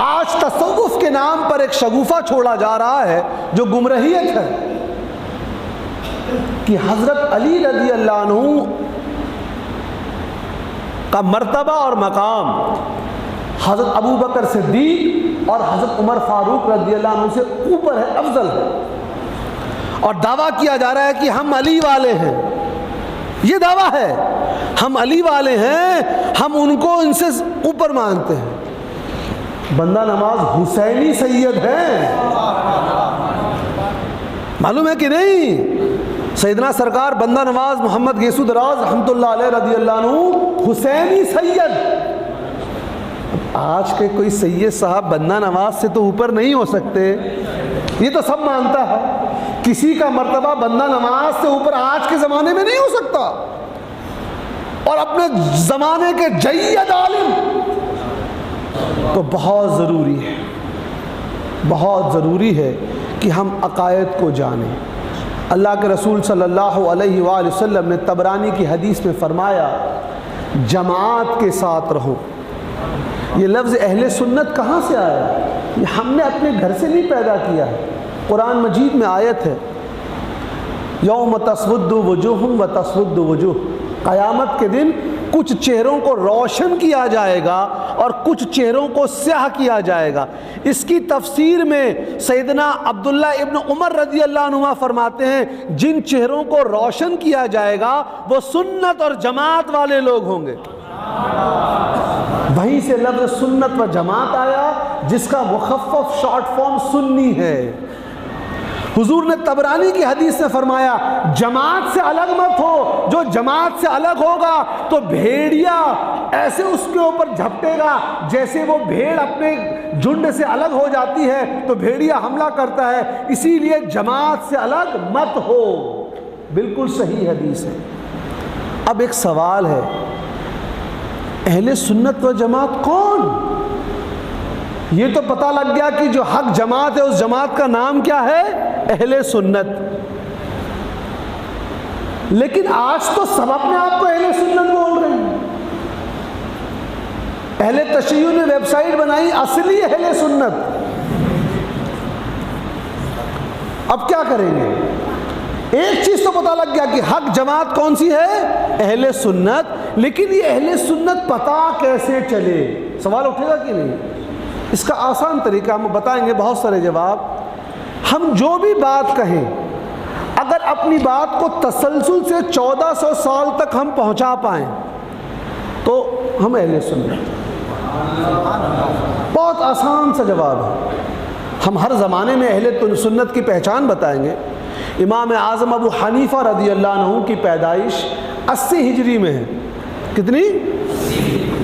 آج تصوف کے نام پر ایک شگوفہ چھوڑا جا رہا ہے جو گمراہیت ہے کہ حضرت علی رضی اللہ عنہ کا مرتبہ اور مقام حضرت ابو بکر صدیق اور حضرت عمر فاروق رضی اللہ عنہ سے اوپر ہے، افضل ہے، اور دعویٰ کیا جا رہا ہے کہ ہم علی والے ہیں. یہ دعویٰ ہے ہم علی والے ہیں، ہم ان کو ان سے اوپر مانتے ہیں. بندہ نواز حسینی سید ہیں، معلوم ہے کہ نہیں؟ سیدنا سرکار بندہ نواز محمد گیسو دراز رحمۃ اللہ علیہ رضی اللہ عنہ حسینی سید. آج کے کوئی سید صاحب بندہ نواز سے تو اوپر نہیں ہو سکتے، یہ تو سب مانتا ہے. کسی کا مرتبہ بندہ نواز سے اوپر آج کے زمانے میں نہیں ہو سکتا. اور اپنے زمانے کے جید عالم تو بہت ضروری ہے، بہت ضروری ہے کہ ہم عقائد کو جانیں. اللہ کے رسول صلی اللہ علیہ وآلہ وسلم نے طبرانی کی حدیث میں فرمایا جماعت کے ساتھ رہو. یہ لفظ اہل سنت کہاں سے آیا؟ یہ ہم نے اپنے گھر سے نہیں پیدا کیا ہے. قرآن مجید میں آیت ہے یوم تسود وجوہ و تسود وجوہ، قیامت کے دن کچھ چہروں کو روشن کیا جائے گا اور کچھ چہروں کو سیاہ کیا جائے گا. اس کی تفسیر میں سیدنا عبداللہ ابن عمر رضی اللہ عنہ فرماتے ہیں جن چہروں کو روشن کیا جائے گا وہ سنت اور جماعت والے لوگ ہوں گے. وہیں سے لفظ سنت و جماعت آیا جس کا مخفف شارٹ فارم سنی ہے. حضور نے طبرانی کی حدیث سے فرمایا جماعت سے الگ مت ہو، جو جماعت سے الگ ہوگا تو بھیڑیا ایسے اس کے اوپر جھپٹے گا جیسے وہ بھیڑ اپنے جھنڈ سے الگ ہو جاتی ہے تو بھیڑیا حملہ کرتا ہے. اسی لیے جماعت سے الگ مت ہو. بالکل صحیح حدیث ہے. اب ایک سوال ہے، اہل سنت و جماعت کون؟ یہ تو پتہ لگ گیا کہ جو حق جماعت ہے اس جماعت کا نام کیا ہے؟ اہل سنت. لیکن آج تو سب اپنے آپ کو اہل سنت بول رہے ہیں. اہل تشیع نے ویب سائٹ بنائی اصلی اہل سنت. اب کیا کریں گے؟ ایک چیز تو پتہ لگ گیا کہ حق جماعت کون سی ہے؟ اہل سنت. لیکن یہ اہل سنت پتہ کیسے چلے؟ سوال اٹھے گا کہ نہیں؟ اس کا آسان طریقہ ہم بتائیں گے، بہت سارے جواب. ہم جو بھی بات کہیں اگر اپنی بات کو تسلسل سے 1400 سال تک ہم پہنچا پائیں تو ہم اہل سنت. بہت آسان سا جواب ہے. ہم ہر زمانے میں اہل سنت کی پہچان بتائیں گے. امام اعظم ابو حنیفہ رضی اللہ عنہ کی پیدائش 80 ہجری میں ہے. کتنی؟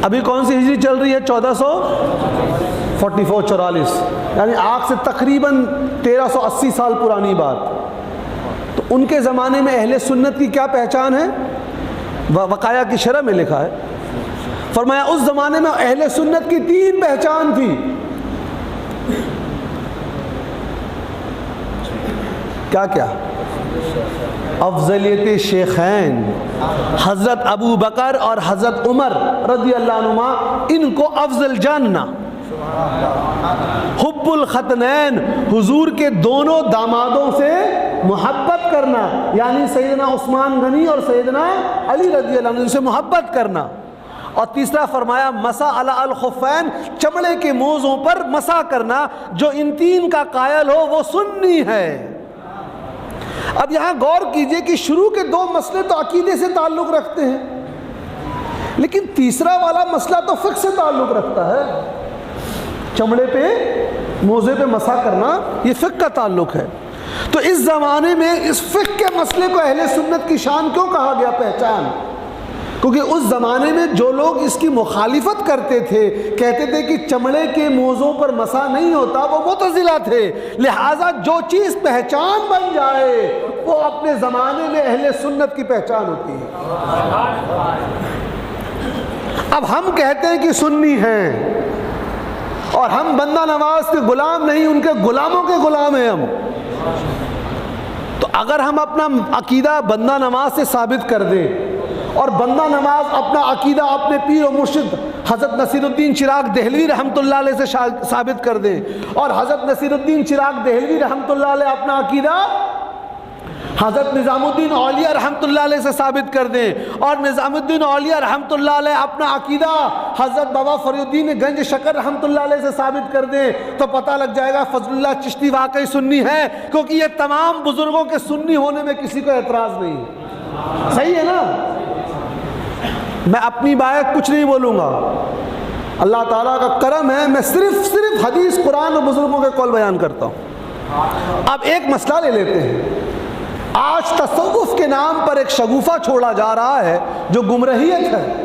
ابھی کون سی ہجری چل رہی ہے؟ 1444، یعنی آج سے تقریباً 1380 سال پرانی بات. تو ان کے زمانے میں اہل سنت کی کیا پہچان ہے؟ وقایہ کی شرح میں لکھا ہے، فرمایا اس زمانے میں اہل سنت کی 3 پہچان تھی. کیا کیا؟ افضلیت شیخین حضرت ابو بکر اور حضرت عمر رضی اللہ عنہما، ان کو افضل جاننا. حب الختنین، حضور کے دونوں دامادوں سے محبت کرنا، یعنی سیدنا عثمان غنی اور سیدنا علی رضی اللہ عنہ سے محبت کرنا. اور تیسرا فرمایا مسح علی الخفین، چمڑے کے موزوں پر مسح کرنا. جو ان 3 کا قائل ہو وہ سنی ہے. اب یہاں غور کیجئے کہ شروع کے 2 مسئلے تو عقیدے سے تعلق رکھتے ہیں، لیکن تیسرا والا مسئلہ تو فقہ سے تعلق رکھتا ہے. چمڑے پہ موزے پہ مسح کرنا یہ فقہ کا تعلق ہے. تو اس زمانے میں اس فقہ کے مسئلے کو اہل سنت کی شان کیوں کہا گیا پہچان؟ کیونکہ اس زمانے میں جو لوگ اس کی مخالفت کرتے تھے، کہتے تھے کہ چمڑے کے موزوں پر مسح نہیں ہوتا، وہ معتزلہ تھے. لہٰذا جو چیز پہچان بن جائے وہ اپنے زمانے میں اہل سنت کی پہچان ہوتی ہے. اب ہم کہتے ہیں کہ سنی ہیں اور ہم بندہ نواز کے غلام نہیں، ان کے غلاموں کے غلام ہیں ہم. تو اگر ہم اپنا عقیدہ بندہ نواز سے ثابت کر دیں اور بندہ نواز اپنا عقیدہ اپنے پیر و مرشد حضرت نصیر الدین چراغ دہلوی رحمۃ اللہ علیہ سے ثابت کر دیں، اور حضرت نصیر الدین چراغ دہلوی رحمۃ اللہ علیہ اپنا عقیدہ حضرت نظام الدین اولیاء رحمۃ اللہ علیہ سے ثابت کر دیں، اور نظام الدین اولیاء رحمۃ اللہ علیہ اپنا عقیدہ حضرت بابا فرید الدین گنج شکر رحمۃ اللہ علیہ سے ثابت کر دیں، تو پتہ لگ جائے گا فضل اللہ چشتی واقعی سنی ہے، کیونکہ یہ تمام بزرگوں کے سنی ہونے میں کسی کو اعتراض نہیں ہے۔ صحیح ہے نا؟ میں اپنی بات کچھ نہیں بولوں گا، اللہ تعالیٰ کا کرم ہے، میں صرف حدیث قرآن اور بزرگوں کے قول بیان کرتا ہوں۔ اب ایک مسئلہ لے لیتے ہیں، آج تصوف کے نام پر ایک شگوفہ چھوڑا جا رہا ہے جو گمراہیت ہے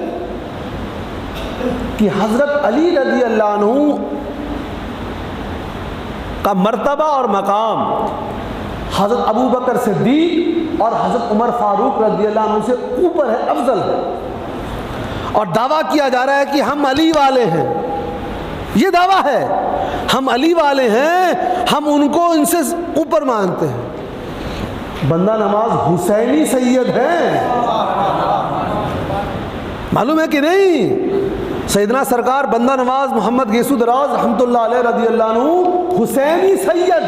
کہ حضرت علی رضی اللہ عنہ کا مرتبہ اور مقام حضرت ابو بکر صدیق اور حضرت عمر فاروق رضی اللہ عنہ سے اوپر ہے، افضل ہے، اور دعویٰ کیا جا رہا ہے کہ ہم علی والے ہیں۔ یہ دعویٰ ہے، ہم علی والے ہیں، ہم ان کو ان سے اوپر مانتے ہیں۔ بندہ نواز حسینی سید ہیں، معلوم ہے کہ نہیں؟ سیدنا سرکار بندہ نواز محمد گیسو دراز رحمۃ اللہ علیہ رضی اللہ عنہ حسینی سید۔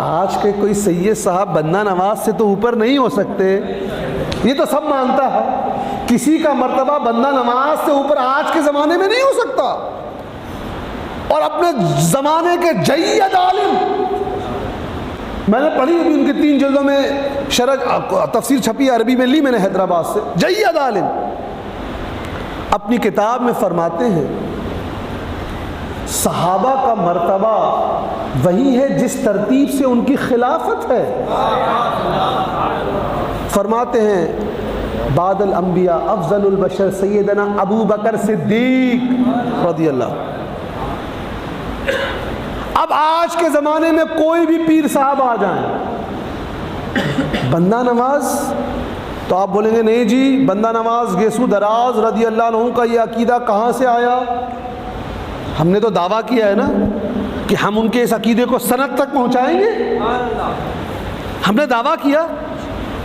آج کے کوئی سید صاحب بندہ نواز سے تو اوپر نہیں ہو سکتے، یہ تو سب مانتا ہے، کسی کا مرتبہ بندہ نواز سے اوپر آج کے زمانے میں نہیں ہو سکتا۔ اور اپنے زمانے کے جید عالم، میں نے پڑھی ابھی ان کی 3 جلدوں میں شرح تفسیر چھپی عربی میں، لی میں نے حیدرآباد سے، جید عالم اپنی کتاب میں فرماتے ہیں صحابہ کا مرتبہ وہی ہے جس ترتیب سے ان کی خلافت ہے۔ فرماتے ہیں بعد الانبیاء افضل البشر سیدنا ابو بکر صدیق رضی اللہ۔ اب آج کے زمانے میں کوئی بھی پیر صاحب آ جائیں، بندہ نواز، تو آپ بولیں گے نہیں جی بندہ نواز گیسو دراز رضی اللہ عنہ کا یہ عقیدہ کہاں سے آیا؟ ہم نے تو دعویٰ کیا ہے نا کہ ہم ان کے اس عقیدے کو سند تک پہنچائیں گے، ہم نے دعویٰ کیا۔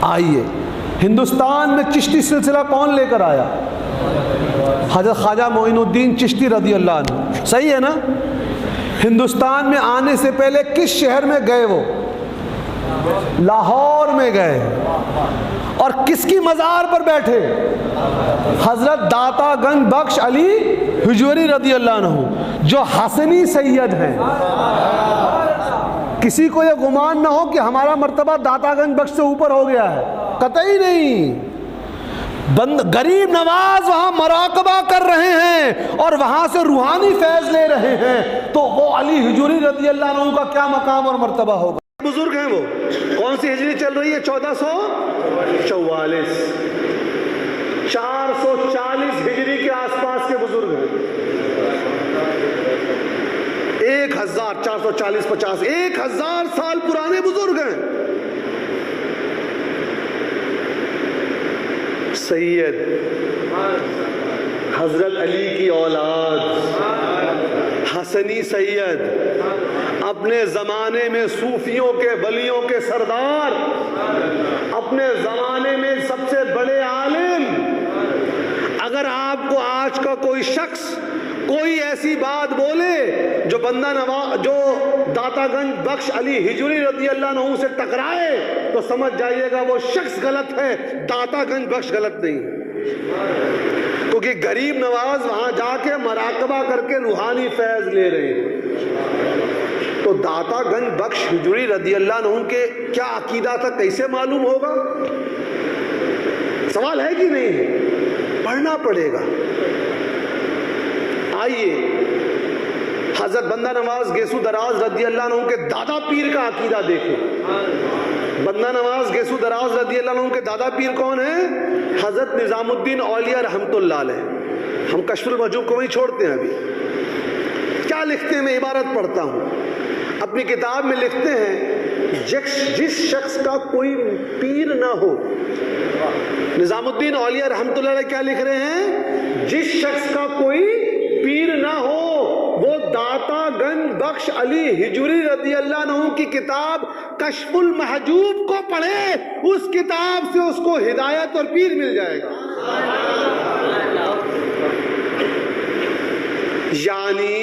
آئیے، ہندوستان میں چشتی سلسلہ کون لے کر آیا؟ حضرت خواجہ معین الدین چشتی رضی اللہ عنہ، صحیح ہے نا؟ ہندوستان میں آنے سے پہلے کس شہر میں گئے؟ وہ لاہور میں گئے، اور کس کی مزار پر بیٹھے؟ حضرت داتا گنج بخش علی حجوری رضی اللہ عنہ جو حسنی سید ہیں۔ کسی کو یہ گمان نہ ہو کہ ہمارا مرتبہ داتا گنج بخش سے اوپر ہو گیا ہے، قطعی نہیں۔ غریب نواز وہاں مراقبہ کر رہے ہیں اور وہاں سے روحانی فیض لے رہے ہیں، تو وہ علی حجوری رضی اللہ عنہ کا کیا مقام اور مرتبہ ہوگا؟ بزرگ ہیں وہ، کون سی ہجری چل رہی ہے؟ 1444، 440 ہجری کے آس پاس کے بزرگ ہیں، 1440 50 1000 سال پرانے بزرگ ہیں۔ سید حضرت علی کی اولاد حسنی سید، اپنے زمانے میں صوفیوں کے ولیوں کے سردار، اپنے زمانے میں سب سے بڑے عالم۔ اگر آپ کو آج کا کوئی شخص کوئی ایسی بات بولے جو بندہ نواز جو داتا گنج بخش علی حجوری رضی اللہ عنہ سے ٹکرائے، تو سمجھ جائیے گا وہ شخص غلط ہے، داتا گنج بخش غلط نہیں، کیونکہ غریب نواز وہاں جا کے مراقبہ کر کے روحانی فیض لے رہے ہیں۔ تو داتا گنج بخش حجوری رضی اللہ عنہ کے کیا عقیدہ تھا کیسے معلوم ہوگا؟ سوال ہے کہ نہیں ہے؟ پڑھنا پڑے گا۔ آئیے حضرت بندہ نواز گیسو دراز رضی اللہ عنہ کے دادا پیر کا عقیدہ دیکھیں۔ بندہ نواز گیسو دراز رضی اللہ عنہ کے دادا پیر کون ہیں؟ حضرت نظام الدین اولیاء رحمۃ اللہ علیہ۔ ہم کشف المحجوب کو وہیں چھوڑتے ہیں۔ ابھی کیا لکھتے ہیں؟ میں عبارت پڑھتا ہوں، اپنی کتاب میں لکھتے ہیں جس شخص کا کوئی پیر نہ ہو، نظام الدین اولیاء رحمۃ اللہ علیہ کیا لکھ رہے ہیں؟ جس شخص کا کوئی پیر نہ ہو وہ داتا گنج بخش علی ہجوری رضی اللہ عنہ کی کتاب کشف المحجوب کو پڑھے، اس کتاب سے اس کو ہدایت اور پیر مل جائے گا۔ یعنی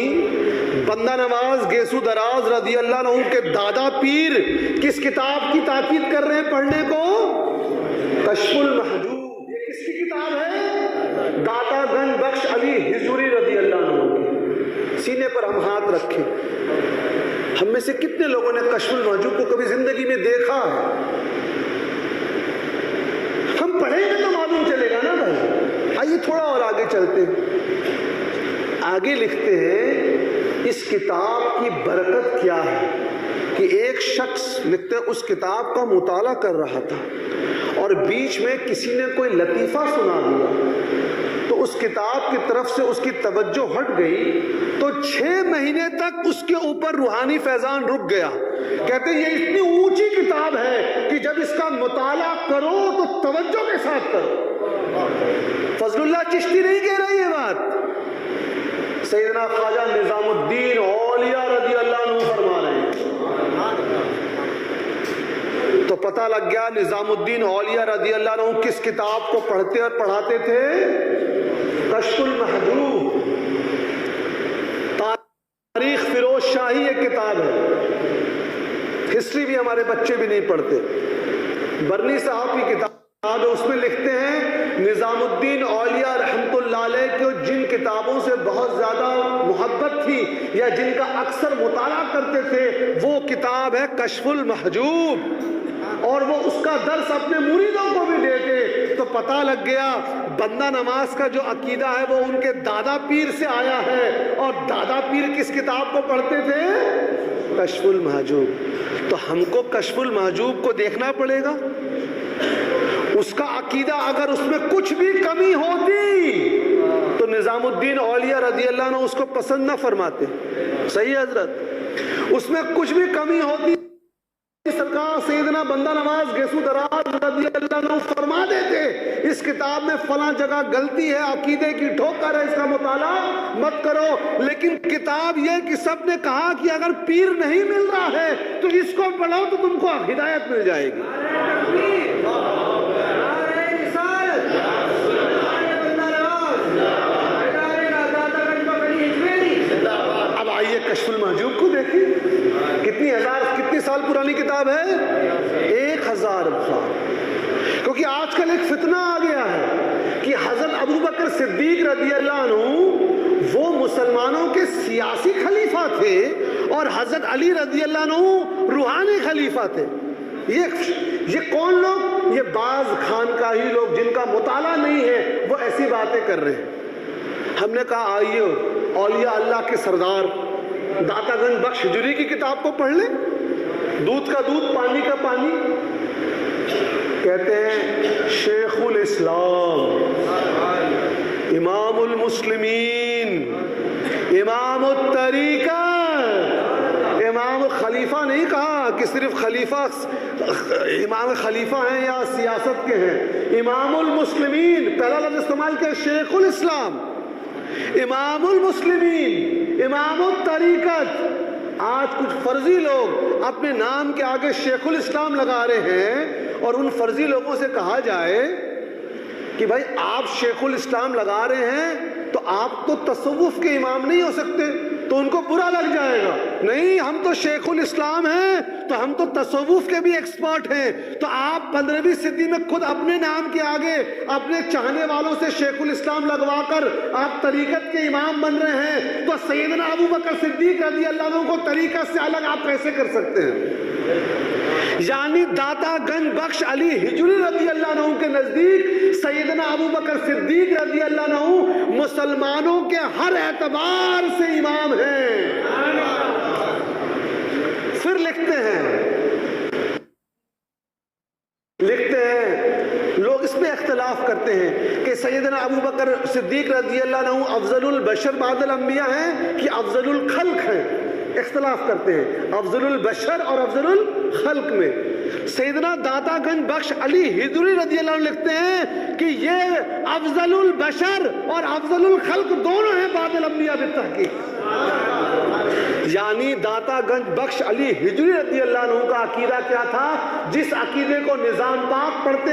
بندہ نواز گیسو دراز رضی اللہ عنہ کے دادا پیر کس کتاب کی تاکید کر رہے ہیں پڑھنے کو؟ کشف المحجوب۔ یہ کس کی کتاب ہے؟ داتا گنج بخش علی ہجوری رضی اللہ عنہ کی۔ سینے پر ہم ہاتھ رکھیں، ہم میں سے کتنے لوگوں نے کشف المحجوب کو کبھی زندگی میں دیکھا ہے؟ ہم پڑھیں گے تو معلوم چلے گا نا بھائی۔ آئیے تھوڑا اور آگے چلتے ہیں۔ آگے لکھتے ہیں اس کتاب کی برکت کیا ہے کہ ایک شخص لکھتے ہیں اس کتاب کا مطالعہ کر رہا تھا اور بیچ میں کسی نے کوئی لطیفہ سنا دیا تو اس کتاب کی طرف سے اس کی توجہ ہٹ گئی، تو 6 مہینے تک اس کے اوپر روحانی فیضان رک گیا۔ کہتے ہیں یہ اتنی اونچی کتاب ہے کہ جب اس کا مطالعہ کرو تو توجہ کے ساتھ کرو۔ فضل اللہ چشتی نہیں کہہ رہا یہ بات، سیدنا خواجہ نظام الدین اولیاء رضی اللہ عنہ فرما رہے ہیں۔ تو پتہ لگ گیا نظام الدین اولیاء رضی اللہ عنہ کس کتاب کو پڑھتے اور پڑھاتے تھے؟ کشف المحجوب۔ تاریخ فیروز شاہی ایک کتاب ہے، ہسٹری بھی ہمارے بچے بھی نہیں پڑھتے، برنی صاحب کی کتاب ہے، اس میں لکھتے ہیں نظام الدین اولیاء رحمت اللہ علیہ کو جن کتابوں سے بہت زیادہ محبت تھی یا جن کا اکثر مطالعہ کرتے تھے وہ کتاب ہے کشف المحجوب، اور وہ اس کا درس اپنے مریدوں کو بھی دیتے۔ تو پتہ لگ گیا بندہ نواز کا جو عقیدہ ہے وہ ان کے دادا پیر سے آیا ہے، اور دادا پیر کس کتاب کو پڑھتے تھے؟ کشف المحجوب۔ تو ہم کو کشف المحجوب کو دیکھنا پڑے گا، اس کا عقیدہ اگر اس میں کچھ بھی کمی ہوتی تو نظام الدین اولیاء رضی اللہ عنہ اس کو پسند نہ فرماتے۔ صحیح حضرت، اس میں کچھ بھی کمی ہوتی سرکار سیدنا بندہ نواز گیسو دراز رضی اللہ عنہ فرما دیتے اس کتاب میں فلاں جگہ غلطی ہے، عقیدے کی ٹھوکر ہے، اس کا مطالعہ مت کرو۔ لیکن کتاب یہ کہ سب نے کہا کہ اگر پیر نہیں مل رہا ہے تو اس کو پڑھو تو تم کو ہدایت مل جائے گی۔ اب آئیے کشف المحجوب کو دیکھیں، کتنی سال پرانی کتاب ہے؟ 1000 سال۔ کیونکہ آج کل ایک فتنہ آ گیا ہے کہ حضرت ابو بکر صدیق رضی اللہ عنہ وہ مسلمانوں کے سیاسی خلیفہ تھے اور حضرت علی رضی اللہ عنہ روحانی خلیفہ تھے۔ یہ کون لوگ؟ یہ بعض خانقاہی لوگ جن کا مطالعہ نہیں ہے وہ ایسی باتیں کر رہے ہیں۔ ہم نے کہا آئیے اولیاء اللہ کے سردار داتا گنج بخش ہجوری کی کتاب کو پڑھ لیں، دودھ کا دودھ پانی کا پانی۔ کہتے ہیں شیخ الاسلام امام المسلمین امام الطریقہ، امام خلیفہ نہیں کہا کہ صرف خلیفہ امام خلیفہ ہیں یا سیاست کے ہیں، امام المسلمین پہلا لفظ استعمال کیا، شیخ الاسلام، امام المسلمین، امام الطریقت۔ آج کچھ فرضی لوگ اپنے نام کے آگے شیخ الاسلام لگا رہے ہیں، اور ان فرضی لوگوں سے کہا جائے کہ بھائی آپ شیخ الاسلام لگا رہے ہیں تو آپ تو تصوف کے امام نہیں ہو سکتے، تو ان کو برا لگ جائے گا۔ نہیں، ہم تو شیخ الاسلام ہیں تو ہم تو تصوف کے بھی ایکسپرٹ ہیں، تو آپ 15ویں صدی میں خود اپنے نام کے آگے اپنے چاہنے والوں سے شیخ الاسلام لگوا کر آپ طریقت کے امام بن رہے ہیں، تو سیدنا ابو بکر صدیق رضی اللہ عنہ کو طریقت سے الگ آپ کیسے کر سکتے ہیں؟ یعنی داتا گنج بخش علی ہجوری رضی اللہ عنہ کے نزدیک سیدنا ابو بکر صدیق رضی اللہ عنہ مسلمانوں کے ہر اعتبار سے امام ہیں۔ پھر لکھتے ہیں لوگ اس میں اختلاف کرتے ہیں کہ سیدنا ابو بکر صدیق رضی اللہ عنہ افضل البشر بعد الانبیاء ہیں کہ افضل الخلق ہیں، اختلاف کرتے ہیں افضل البشر اور افضل الخلق میں۔ سیدنا داتا گنج بخش علی ہجوری رضی اللہ عنہ لکھتے ہیں کہ یہ افضل البشر اور افضل الخلق دونوں ہیں بعد الانبیاء بالتحقیق۔ یعنی داتا گنج بخش علی ہجری رضی اللہ عنہ کا عقیدہ کیا تھا؟ جس عقیدے کو نظام پاک پڑھتے،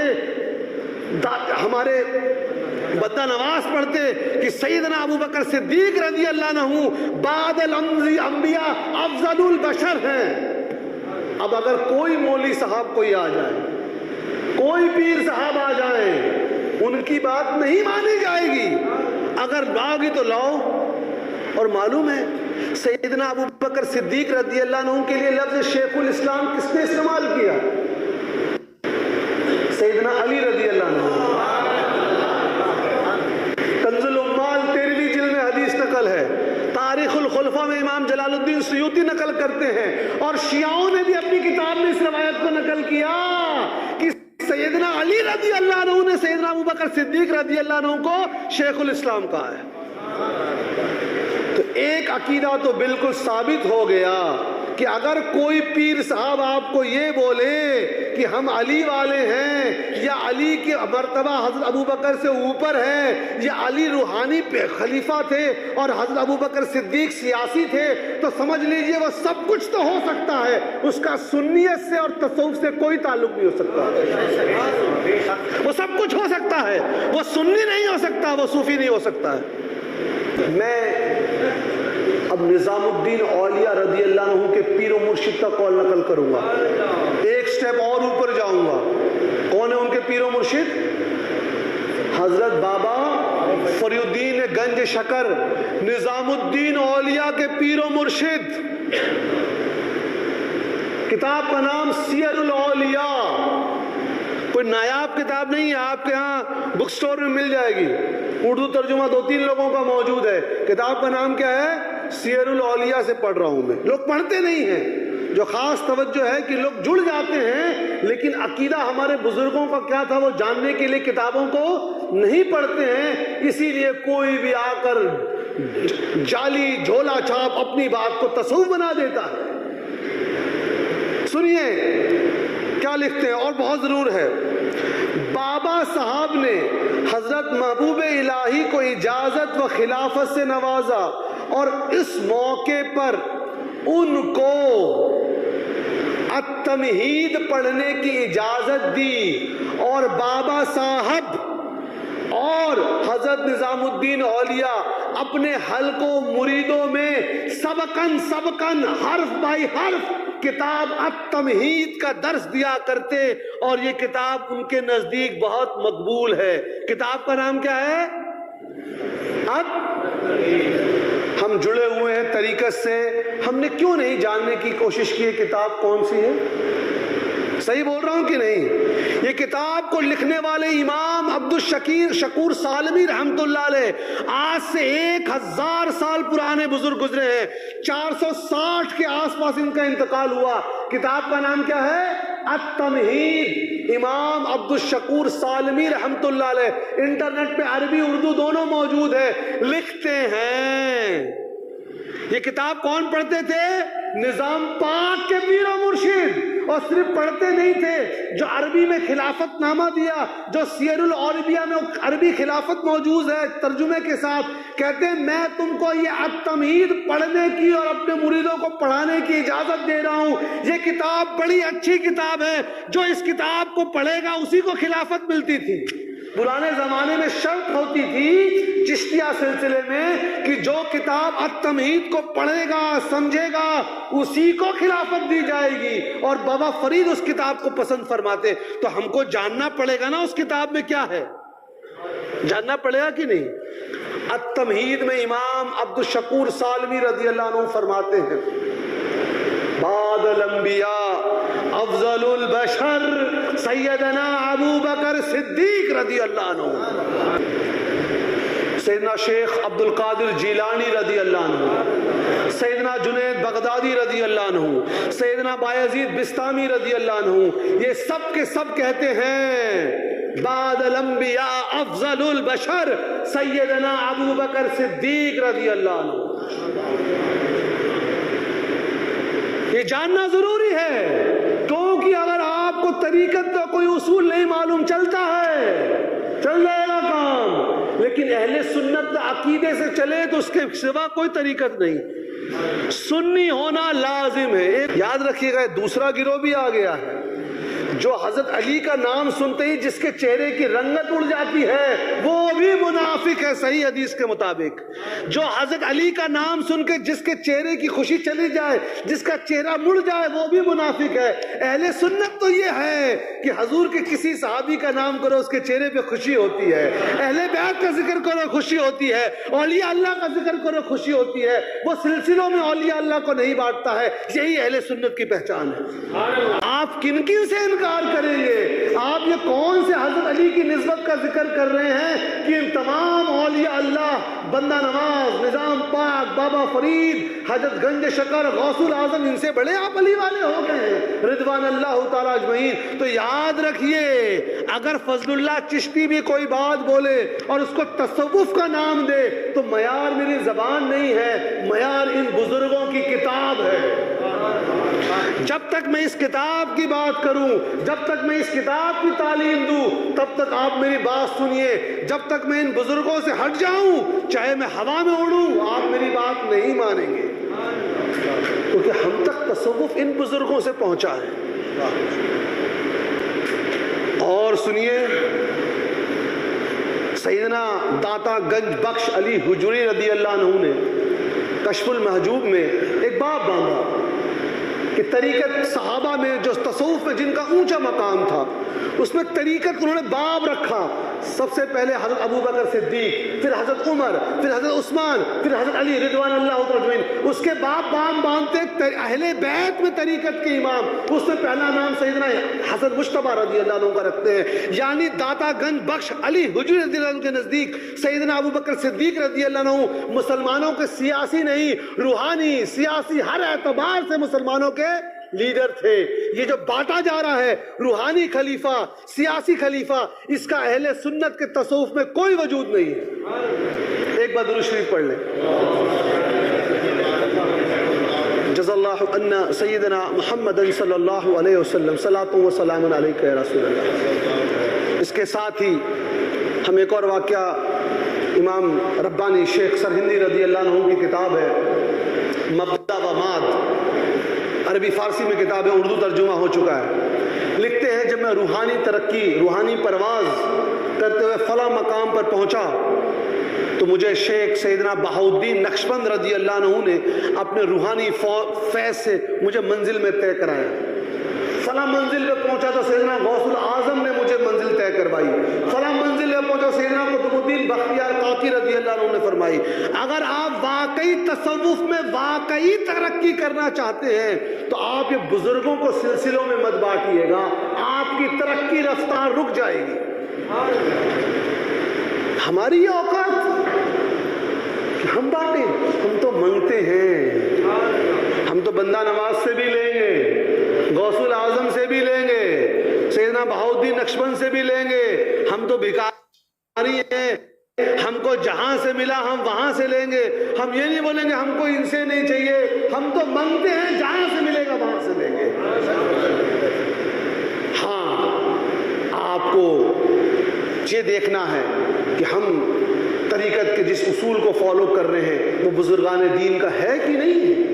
ہمارے بندہ نواز پڑھتے کہ سیدنا ابو بکر صدیق رضی اللہ عنہ بعد الانبیاء افضل البشر ہیں۔ اب اگر کوئی مولوی صاحب کوئی آ جائے، کوئی پیر صاحب آ جائیں، ان کی بات نہیں مانی جائے گی۔ اگر لاؤ گی تو لاؤ۔ اور معلوم ہے سیدنا ابو بکر صدیق رضی اللہ عنہ کے لیے لفظ شیخ الاسلام کس نے استعمال کیا؟ سیدنا علی رضی اللہ عنہ۔ کنز العمال 13ویں جلد میں حدیث نقل ہے، تاریخ الخلفاء میں امام جلال الدین سیوطی نقل کرتے ہیں، اور شیعوں نے بھی اپنی کتاب میں اس روایت کو نقل کیا کہ سیدنا علی رضی اللہ عنہ نے سیدنا ابو بکر صدیق رضی اللہ عنہ کو شیخ الاسلام کہا ہے۔ تو ایک عقیدہ تو بالکل ثابت ہو گیا کہ اگر کوئی پیر صاحب آپ کو یہ بولے کہ ہم علی والے ہیں، یا علی کے مرتبہ حضرت ابو بکر سے اوپر ہے، یا علی روحانی خلیفہ تھے اور حضرت ابو بکر صدیق سیاسی تھے، تو سمجھ لیجئے وہ سب کچھ تو ہو سکتا ہے، اس کا سنیت سے اور تصوف سے کوئی تعلق نہیں ہو سکتا۔ وہ سب کچھ ہو سکتا ہے، وہ سنی نہیں ہو سکتا، وہ صوفی نہیں ہو سکتا ہے۔ میں اب نظام الدین اولیاء رضی اللہ عنہ کے پیر و مرشد کا قول نقل کروں گا، ایک سٹیپ اور اوپر جاؤں گا۔ کون ہے ان کے پیر و مرشد؟ حضرت بابا فری الدین گنج شکر، نظام الدین اولیاء کے پیر و مرشد۔ کتاب کا نام سیر الاولیاء، کوئی نایاب کتاب نہیں ہے، آپ کے ہاں بک سٹور میں مل جائے گی، اردو ترجمہ 2-3 لوگوں کا موجود ہے۔ کتاب کا نام کیا ہے؟ سیر الاولیاء سے پڑھ رہا ہوں میں۔ لوگ پڑھتے نہیں ہیں، جو خاص توجہ ہے کہ لوگ جڑ جاتے ہیں، لیکن عقیدہ ہمارے بزرگوں کا کیا تھا وہ جاننے کے لیے کتابوں کو نہیں پڑھتے ہیں۔ اسی لیے کوئی بھی آ کر جعلی جھولا چھاپ اپنی بات کو تصوف بنا دیتا ہے۔ سنیے کیا لکھتے ہیں، اور بہت ضرور ہے۔ بابا صاحب نے حضرت محبوب الہی کو اجازت و خلافت سے نوازا، اور اس موقع پر ان کو التمہید پڑھنے کی اجازت دی، اور بابا صاحب اور حضرت نظام الدین اولیاء اپنے حلقوں مریدوں میں سبقاً حرف بائی حرف کتاب التمہید کا درس دیا کرتے، اور یہ کتاب ان کے نزدیک بہت مقبول ہے۔ کتاب کا نام کیا ہے؟ اب ہم جڑے ہوئے ہیں طریقت سے، ہم نے کیوں نہیں جاننے کی کوشش کی کتاب کون سی ہے؟ صحیح بول رہا ہوں کہ نہیں؟ یہ کتاب کو لکھنے والے امام عبدالشکور سالمی رحمت اللہ علیہ آج سے 1000 سال پرانے بزرگ گزرے ہیں، 460 کے آس پاس ان کا انتقال ہوا۔ کتاب کا نام کیا ہے؟ التمہید، امام عبدالشکور سالمی رحمت اللہ علیہ۔ انٹرنیٹ پہ عربی اردو دونوں موجود ہے۔ لکھتے ہیں یہ کتاب کون پڑھتے تھے؟ نظام پاک کے پیر و مرشد، اور صرف پڑھتے نہیں تھے، جو عربی میں خلافت نامہ دیا، جو سیر الاولیاء میں عربی خلافت موجود ہے ترجمے کے ساتھ، کہتے ہیں میں تم کو یہ التمہید پڑھنے کی اور اپنے مریدوں کو پڑھانے کی اجازت دے رہا ہوں۔ یہ کتاب بڑی اچھی کتاب ہے، جو اس کتاب کو پڑھے گا اسی کو خلافت ملتی تھی۔ پرانے زمانے میں شرط ہوتی تھی چشتیہ سلسلے میں کہ جو کتاب التمہید کو پڑھے گا سمجھے گا اسی کو خلافت دی جائے گی، اور بابا فرید اس کتاب کو پسند فرماتے۔ تو ہم کو جاننا پڑے گا نا اس کتاب میں کیا ہے، جاننا پڑے گا کہ نہیں؟ التمہید میں امام عبدالشکور سالمی رضی اللہ عنہ فرماتے ہیں بعد الانبیاء افضل البشر سیدنا ابو بکر صدیق رضی اللہ عنہ، سیدنا شیخ عبد القادر جیلانی رضی اللہ عنہ، سیدنا جنید بغدادی رضی اللہ عنہ، سیدنا بایزید بستامی رضی اللہ عنہ، یہ سب کے سب کہتے ہیں بعد الانبیاء افضل البشر سیدنا ابو بکر صدیق رضی اللہ عنہ۔ یہ جاننا ضروری ہے، کیونکہ اگر آپ کو طریقت کا کوئی اصول نہیں معلوم، چلتا ہے چل جائے گا کام، لیکن اہل سنت عقیدے سے چلے تو اس کے سوا کوئی طریقت نہیں۔ سنی ہونا لازم ہے. ایک یاد رکھیے گا دوسرا گروہ بھی آ گیا ہے جو حضرت علی کا نام سنتے ہی جس کے چہرے کی رنگت اڑ جاتی ہے وہ بھی منافق ہے. صحیح حدیث کے مطابق جو حضرت علی کا نام سن کے جس کے چہرے کی خوشی چلی جائے, جس کا چہرہ مڑ جائے, وہ بھی منافق ہے. اہل سنت تو یہ ہے کہ حضور کے کسی صحابی کا نام کرو اس کے چہرے پہ خوشی ہوتی ہے, اہل بیت کا ذکر کرو خوشی ہوتی ہے, اولیاء اللہ کا ذکر کرو خوشی ہوتی ہے. وہ سلسلوں میں اولیاء اللہ کو نہیں بانٹتا ہے. یہی اہل سنت کی پہچان ہے. آپ کن کن سے انکار کریں گے؟ آپ یہ کون سے حضرت علی کی نسبت کا ذکر کر رہے ہیں کہ ان تمام اولیاء اللہ, بندہ نواز, نظام پاک, بابا فرید, حضرت گنج شکر, غوث الاعظم, ان سے بڑے آپ علی والے ہو گئے ہیں رضوان اللہ تعالی اجمعین. تو یاد رکھیے اگر فضل اللہ چشتی بھی کوئی بات بولے اور اس کو تصوف کا نام دے تو معیار میری زبان نہیں ہے, معیار ان بزرگوں کی کتاب ہے. جب تک میں اس کتاب کی بات کروں, جب تک میں اس کتاب کی تعلیم دوں, تب تک آپ میری بات سنیے. جب تک میں ان بزرگوں سے ہٹ جاؤں, چاہے میں ہوا میں اڑوں, آپ میری بات نہیں مانیں گے, کیونکہ ہم تک تصوف ان بزرگوں سے پہنچا ہے. اور سنیے, سیدنا داتا گنج بخش علی حجوری رضی اللہ عنہ نے کشف المحجوب میں ایک باب باندھا کہ طریقت صحابہ میں جو تصوف میں جن کا اونچا مقام تھا اس میں طریقت انہوں نے باب رکھا. سب سے پہلے حضرت ابو بکر صدیق, پھر حضرت عمر, پھر حضرت عثمان, پھر حضرت علی رضوان اللہ اجمعین. اس کے بعد باب باندھتے اہل بیت میں طریقت کے امام, اس میں پہلا نام سیدنا حسن مجتبی رضی اللہ عنہ کا رکھتے ہیں. یعنی داتا گنج بخش علی حجوری رضی اللہ عنہ کے نزدیک سیدنا ابو بکر صدیق رضی اللہ عنہ مسلمانوں کے سیاسی نہیں, روحانی, سیاسی, ہر اعتبار سے مسلمانوں کے لیڈر تھے. یہ جو بانٹا جا رہا ہے روحانی خلیفہ, سیاسی خلیفہ, اس کا اہل سنت کے تصوف میں کوئی وجود نہیں ہے. ایک بار درود شریف پڑھ لیں. جزا اللہ عنا سیدنا محمد صلی اللہ علیہ وسلم صلاۃ و سلام علیک یا رسول اللہ. اس کے ساتھ ہی ہم ایک اور واقعہ, امام ربانی شیخ سرہندی رضی اللہ عنہ کی کتاب ہے مبدا و ماد, عربی فارسی میں کتاب ہے, اردو ترجمہ ہو چکا ہے. لکھتے ہیں جب میں روحانی ترقی, روحانی پرواز کرتے ہوئے فلاں مقام پر پہنچا تو مجھے شیخ سیدنا بہاؤالدین نقشبند رضی اللہ عنہ نے اپنے روحانی فیض سے مجھے منزل میں طے کرایا. فلاں منزل پہ پہنچا تو سیدنا غوث الاعظم نے مجھے منزل طے کروائی. فلاں منزل پہ پہنچا سیدنا قطب الدین بختیار کاکی رضی اللہ عنہ نے فرمائی. اگر آپ واقعی تصوف میں واقعی ترقی کرنا چاہتے ہیں تو آپ یہ بزرگوں کو سلسلوں میں مت بانٹیے گا, آپ کی ترقی رفتار رک جائے گی. ہماری یہ اوقات کہ ہم بانٹیں, ہم تو منگتے ہیں, ہم تو بندہ نواز سے بھی لیں گے, غوث الاعظم سے بھی لیں گے, سیدنا بہاؤالدین نقشبند سے بھی لیں گے. ہم تو بھکاری ہیں, ہم کو جہاں سے ملا ہم وہاں سے لیں گے. ہم یہ نہیں بولیں گے ہم کو ان سے نہیں چاہیے, ہم تو منگتے ہیں, جہاں سے ملے گا وہاں سے لیں گے. ہاں, آپ کو یہ دیکھنا ہے کہ ہم طریقت کے جس اصول کو فالو کر رہے ہیں وہ بزرگان دین کا ہے کہ نہیں ہے.